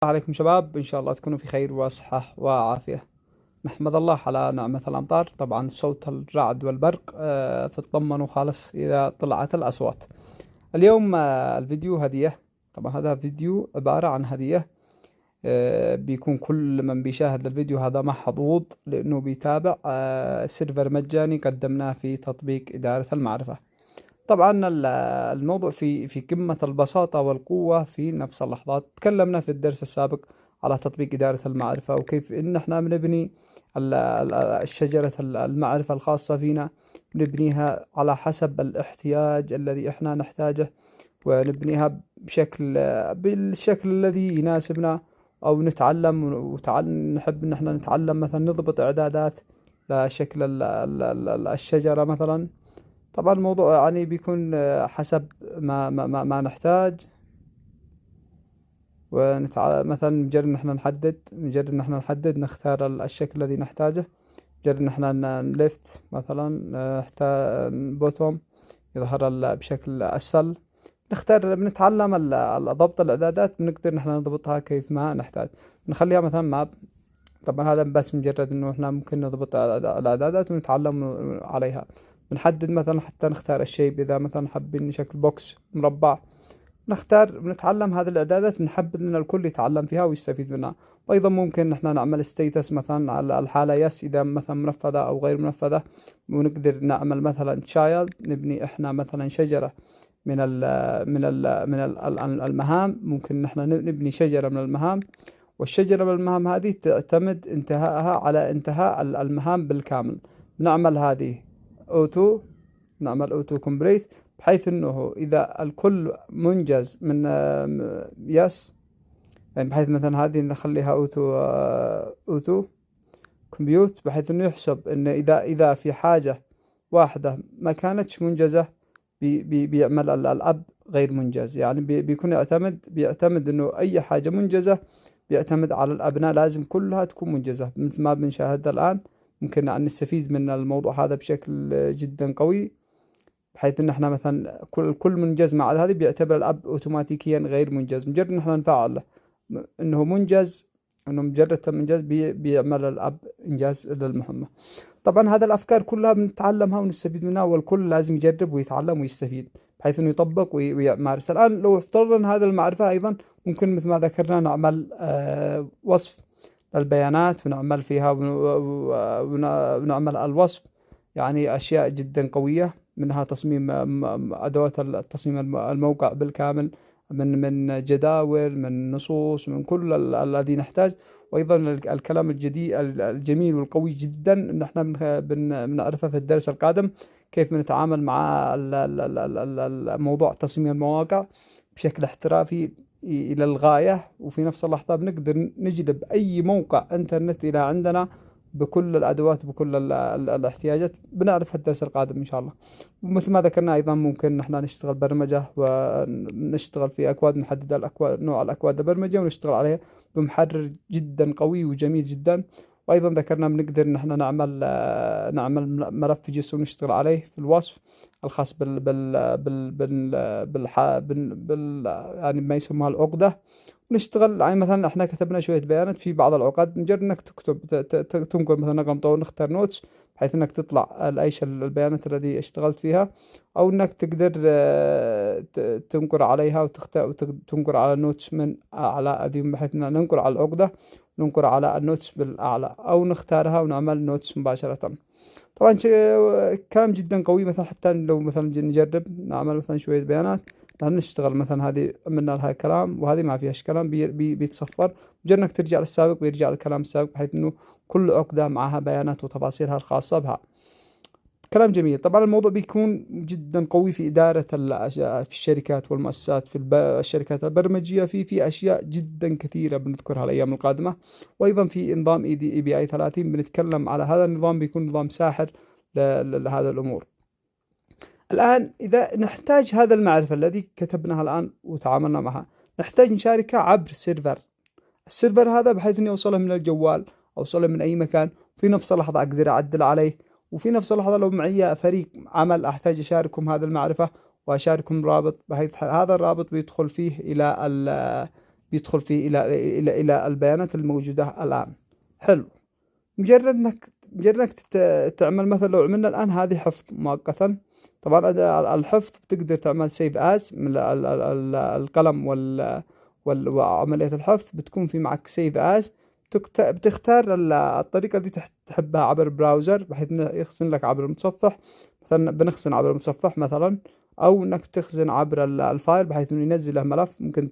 عليكم شباب، إن شاء الله تكونوا في خير وصحة وعافية. نحمد الله على نعمة الأمطار. طبعا صوت الرعد والبرق تطمنوا خالص إذا طلعت الأصوات. اليوم الفيديو هدية. طبعا هذا فيديو عبارة عن هدية. بيكون كل من بيشاهد الفيديو هذا محظوظ لأنه بيتابع سيرفر مجاني قدمناه في تطبيق إدارة المعرفة. طبعا الموضوع في قمة البساطة والقوة في نفس اللحظات. تكلمنا في الدرس السابق على تطبيق إدارة المعرفة، وكيف إن إحنا بنبني الشجرة المعرفة الخاصة فينا، نبنيها على حسب الاحتياج الذي إحنا نحتاجه، ونبنيها بالشكل الذي يناسبنا، أو نتعلم نحب إن إحنا نتعلم مثلا نضبط إعدادات لشكل الشجرة مثلا. طبعا الموضوع يعني بيكون حسب ما نحتاج. مثلا مجرد ان احنا نحدد نختار الشكل الذي نحتاجه. مجرد ان احنا ليفت مثلا، نحتاج بوتوم يظهر بشكل اسفل. بنتعلم ضبط الاعدادات، بنقدر ان احنا نضبطها كيف ما نحتاج. نخليها مثلا ماب. طبعا هذا بس مجرد انه احنا ممكن نضبط الاعدادات ونتعلم عليها. بنحدد مثلا حتى نختار الشيب، اذا مثلا حابين شكل بوكس مربع نختار. بنتعلم هذه الاعدادات، بنحدد ان الكل يتعلم فيها ويستفيد منها. وايضا ممكن احنا نعمل ستيتس مثلا على الحالة يس، اذا مثلا منفذة او غير منفذة. ونقدر نعمل مثلا تشايلد، نبني احنا مثلا شجرة من المهام. ممكن نحن نبني شجرة من المهام، والشجرة من المهام هذه تعتمد انتهائها على انتهاء المهام بالكامل. نعمل هذه اوتو نعمل اوتو كومبليت، بحيث انه اذا الكل منجز من يس، يعني بحيث مثلا هذه نخليها اوتو كومبيوت، بحيث انه يحسب ان اذا في حاجة واحدة ما كانتش منجزة، بيعمل الاب غير منجز. يعني بيكون بيعتمد انه اي حاجة منجزة بيعتمد على الابناء، لازم كلها تكون منجزة مثل ما بنشاهد الان. ممكن ان نستفيد من الموضوع هذا بشكل جدا قوي، بحيث ان احنا مثلا كل منجز مع هذه بيعتبر الاب اوتوماتيكيا غير منجز. مجرد ان احنا نفعل انه منجز، انه مجرد منجز بيعمل الاب انجاز للمهمة. طبعا هذا الافكار كلها بنتعلمها ونستفيد منها، والكل لازم يجرب ويتعلم ويستفيد، بحيث انه يطبق ويمارس. الان لو افترضنا هذه المعرفة ايضا، ممكن مثل ما ذكرنا نعمل وصف للبيانات، ونعمل فيها ونعمل الوصف. يعني اشياء جدا قوية، منها تصميم ادوات التصميم الموقع بالكامل، من جداول، من نصوص، من كل الذي نحتاج. وايضا الكلام الجميل والقوي جدا ان احنا بنعرفه في الدرس القادم، كيف بنتعامل مع موضوع تصميم المواقع بشكل احترافي الى الغاية. وفي نفس اللحظة بنقدر نجلب اي موقع انترنت الى عندنا بكل الادوات، بكل الاحتياجات. بنعرف الدرس القادم ان شاء الله. ومثل ما ذكرنا ايضا ممكن نحن نشتغل برمجة، ونشتغل في اكواد، نحدد الاكواد، نوع الاكواد البرمجة، ونشتغل عليها بمحرر جدا قوي وجميل جدا. وايضا ذكرنا بنقدر نحن نعمل ملف جسم ونشتغل عليه في الوصف الخاص يعني ما يسمى العقدة. ونشتغل يعني مثلا احنا كتبنا شوية بيانات في بعض العقد، مجرد انك تكتب تنقل مثلا رقم طوال، نختار نوتس بحيث انك تطلع ايش البيانات التي اشتغلت فيها، او انك تقدر تنقر عليها وتختار وتنقر على النوتس من اعلى هذه، بحيث ان ننقر على العقدة وننقر على النوتس بالاعلى، او نختارها ونعمل نوتس مباشرة. طبعا كلام جدا قوي. مثلا حتى لو مثلا نجرب نعمل مثلا شوية بيانات، نشتغل مثلا هذه عملنا لها كلام وهذه ما فيهاش كلام، بيتصفر. مجرد انك ترجع للسابق بيرجع للكلام السابق، بحيث انه كل عقدة معها بيانات وتفاصيلها الخاصة بها. كلام جميل. طبعا الموضوع بيكون جدا قوي في إدارة في الشركات والمؤسسات، في الشركات البرمجية، في أشياء جدا كثيرة بنذكرها الأيام القادمة. وأيضا في نظام اي بي اي 30 بنتكلم على هذا النظام، بيكون نظام ساحر لهذا الأمور. الآن إذا نحتاج هذا المعرفة الذي كتبناها الآن وتعاملنا معها، نحتاج نشاركها عبر سيرفر. السيرفر هذا بحيث اني اوصله من الجوال، اوصله من اي مكان، في نفس اللحظة اقدر اعدل عليه. وفي نفس اللحظة لو معي فريق عمل احتاج اشاركهم هذه المعرفة، واشاركهم رابط، بحيث هذا الرابط بيدخل فيه الى بيدخل فيه إلى البيانات الموجودة الآن. حلو. مجرد انك تعمل مثلا، لو عملنا الآن هذه حفظ مؤقتا، طبعا الحفظ بتقدر تعمل سيف از من القلم وعملية الحفظ بتكون في معك سيف از. بتختار الطريقة اللي تحبها عبر البراوزر، بحيث انه يخزن لك عبر المتصفح. مثلا بنخزن عبر المتصفح مثلا، او انك تخزن عبر الفايل بحيث انه ينزله ملف ممكن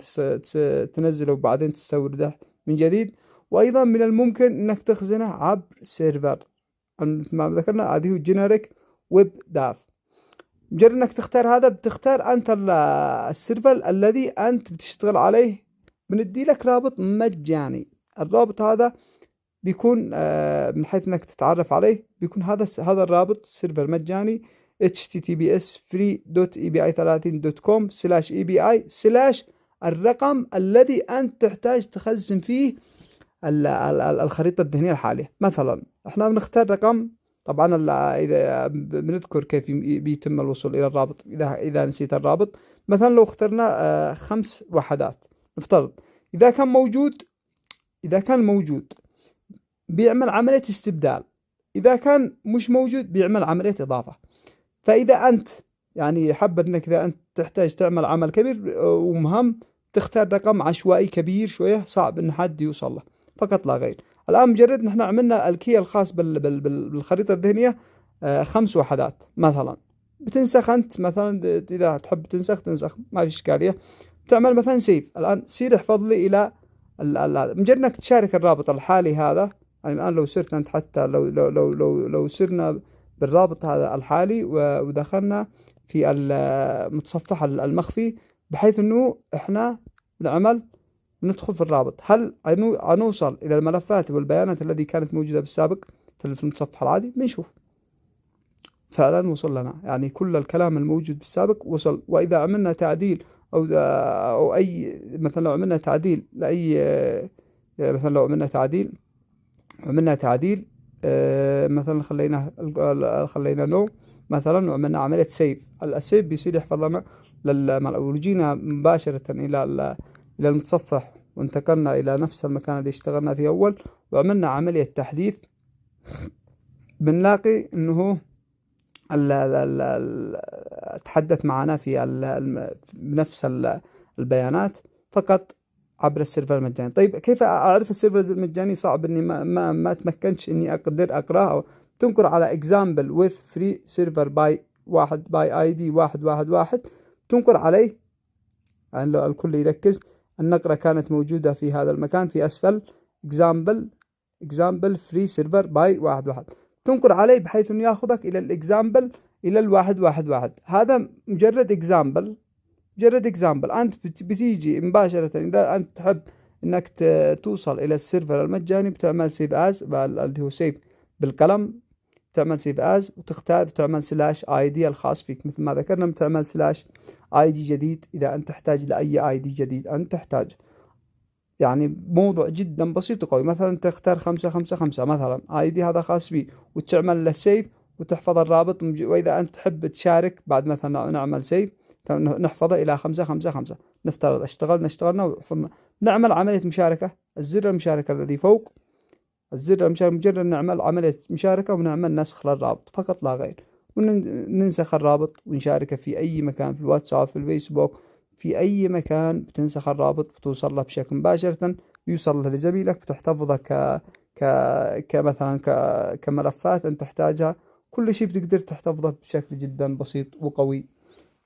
تنزله وبعدين تستورده من جديد. وايضا من الممكن انك تخزنه عبر سيرفر، مثل ما ذكرنا هذه هو جينيريك ويب داف. مجرد انك تختار هذا، بتختار انت السيرفر الذي انت بتشتغل عليه. بندي لك رابط مجاني. الرابط هذا بيكون من حيث انك تتعرف عليه، بيكون هذا الرابط سيرفر مجاني https://free.ebi30.com/ebi/ الرقم الذي انت تحتاج تخزن فيه الخريطة الذهنية الحالية. مثلا احنا بنختار رقم، طبعا اذا بنذكر كيف بيتم الوصول الى الرابط اذا نسيت الرابط. مثلا لو اخترنا 5 وحدات نفترض، اذا كان موجود بيعمل عملية استبدال، اذا كان مش موجود بيعمل عملية اضافة. فاذا انت يعني حبت انك اذا انت تحتاج تعمل عمل كبير ومهم، تختار رقم عشوائي كبير شوية صعب ان حد يوصل له، فقط لا غير. الآن مجرد نحن عملنا الكي الخاص بالخريطة الذهنية 5 وحدات مثلا، بتنسخ أنت مثلا إذا تحب تنسخ ما في إشكالية. تعمل مثلا سيف. الآن سير احفظ لي إلى مجرد إنك تشارك الرابط الحالي هذا. يعني الآن لو سرت أنت، حتى لو سرنا بالرابط هذا الحالي ودخلنا في المتصفح المخفي، بحيث إنه إحنا ندخل في الرابط، هل نوصل إلى الملفات والبيانات التي كانت موجودة بالسابق في المتصفح العادي؟ بنشوف فعلا وصل لنا، يعني كل الكلام الموجود بالسابق وصل. وإذا عملنا تعديل أو أي مثلا، لو عملنا تعديل لأي مثلا لو عملنا تعديل مثلا خلينا نو مثلا، وعملنا عملية سيف. السيف بيصير يحفظ لنا ورجينا مباشرة إلى المتصفح، وانتقلنا إلى نفس المكان الذي اشتغلنا فيه أول وعملنا عملية تحديث، بنلاقي أنه تحدث معنا في نفس البيانات فقط عبر السيرفر المجاني. طيب كيف أعرف السيرفر المجاني؟ صعب إني ما تمكنش إني أقدر أقرأه. تنقر على example with free server by ID 111، تنقر عليه. يعني لو الكل يركز، النقرة كانت موجودة في هذا المكان في أسفل example free server by 111، تنقر عليه بحيث أنه يأخذك إلى الإكزامبل إلى 111. هذا مجرد example. أنت بتيجي مباشرة إذا أنت تحب أنك توصل إلى السيرفر المجاني، بتعمل سيف آز اللي هو سيف بالقلم، تعمل سيف آز وتختار وتعمل /ID الخاص فيك مثل ما ذكرنا، بتعمل /ID جديد إذا أنت تحتاج لأي ID جديد أنت تحتاج. يعني موضوع جدا بسيط وقوي. مثلا تختار 555 مثلا ID هذا خاص بي، وتعمل له سيف وتحفظ الرابط. وإذا أنت تحب تشارك بعد مثلا نعمل سيف نحفظه إلى 555. نفترض اشتغلنا وحفظنا، نعمل عملية مشاركة. الزر المشاركة الذي فوق مجرد نعمل عملية مشاركة ونعمل نسخ للرابط فقط لا غير، وننسخ الرابط ونشاركه في أي مكان، في الواتساب، في الفيسبوك، في أي مكان بتنسخ الرابط بتوصل له بشكل مباشرة، بيوصل له لزميلك، بتحتفظه كمثلا كملفات أنت تحتاجها. كل شيء بتقدر تحتفظه بشكل جدا بسيط وقوي.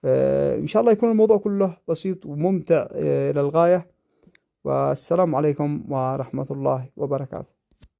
إن شاء الله يكون الموضوع كله بسيط وممتع إلى الغاية. والسلام عليكم ورحمة الله وبركاته.